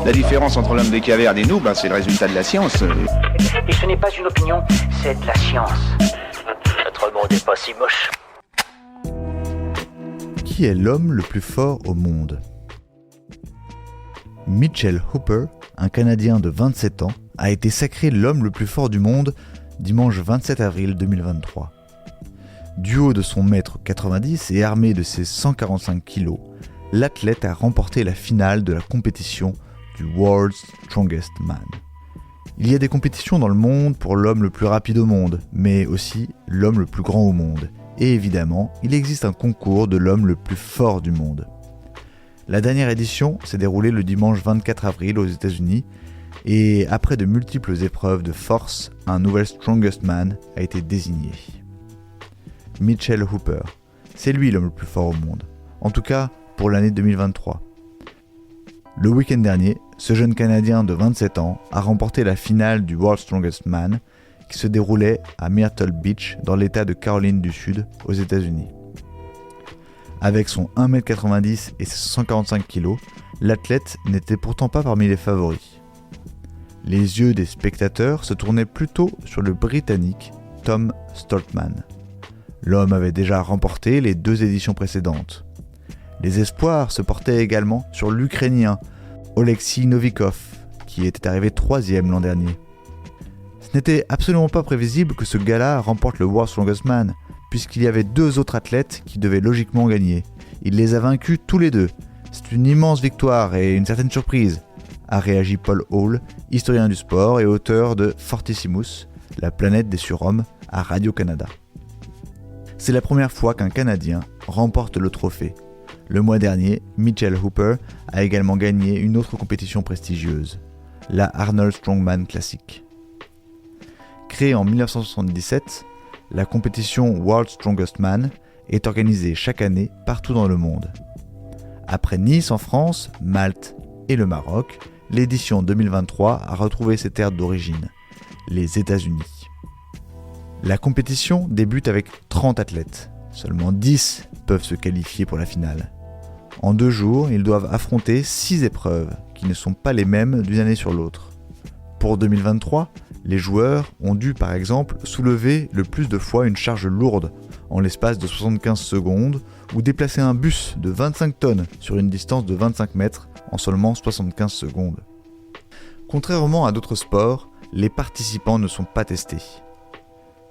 La différence entre l'homme des cavernes et nous, c'est le résultat de la science. Et ce n'est pas une opinion, c'est de la science. Notre monde n'est pas si moche. Qui est l'homme le plus fort au monde ? Mitchell Hooper, un Canadien de 27 ans, a été sacré l'homme le plus fort du monde dimanche 27 avril 2023. Du haut de son mètre 90 et armé de ses 145 kg, l'athlète a remporté la finale de la compétition du World's Strongest Man. Il y a des compétitions dans le monde pour l'homme le plus rapide au monde, mais aussi l'homme le plus grand au monde. Et évidemment, il existe un concours de l'homme le plus fort du monde. La dernière édition s'est déroulée le dimanche 24 avril aux États-Unis et après de multiples épreuves de force, un nouvel Strongest Man a été désigné. Mitchell Hooper, c'est lui l'homme le plus fort au monde, en tout cas pour l'année 2023. Le week-end dernier, ce jeune Canadien de 27 ans a remporté la finale du World's Strongest Man qui se déroulait à Myrtle Beach dans l'État de Caroline du Sud aux États-Unis. Avec son 1m90 et ses 145 kg, l'athlète n'était pourtant pas parmi les favoris. Les yeux des spectateurs se tournaient plutôt sur le Britannique Tom Stoltman. L'homme avait déjà remporté les 2 éditions précédentes. Les espoirs se portaient également sur l'Ukrainien Oleksiy Novikov, qui était arrivé 3e l'an dernier. Ce n'était absolument pas prévisible que ce gars-là remporte le World's Strongest Man, puisqu'il y avait 2 autres athlètes qui devaient logiquement gagner. Il les a vaincus tous les 2. C'est une immense victoire et une certaine surprise, a réagi Paul Hall, historien du sport et auteur de Fortissimus, la planète des surhommes, à Radio-Canada. C'est la première fois qu'un Canadien remporte le trophée. Le mois dernier, Mitchell Hooper a également gagné une autre compétition prestigieuse, la Arnold Strongman Classic. Créée en 1977, la compétition World's Strongest Man est organisée chaque année partout dans le monde. Après Nice en France, Malte et le Maroc, l'édition 2023 a retrouvé ses terres d'origine, les États-Unis. La compétition débute avec 30 athlètes. Seulement 10 peuvent se qualifier pour la finale. En 2 jours, ils doivent affronter 6 épreuves qui ne sont pas les mêmes d'une année sur l'autre. Pour 2023, les joueurs ont dû par exemple soulever le plus de fois une charge lourde en l'espace de 75 secondes ou déplacer un bus de 25 tonnes sur une distance de 25 mètres en seulement 75 secondes. Contrairement à d'autres sports, les participants ne sont pas testés.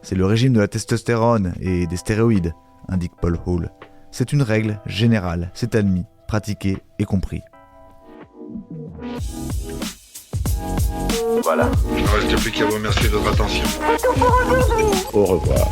C'est le régime de la testostérone et des stéroïdes, indique Paul Hall. C'est une règle générale, c'est admis, pratiqué et compris. Voilà. Il ne reste plus qu'à vous remercier de votre attention. Au revoir.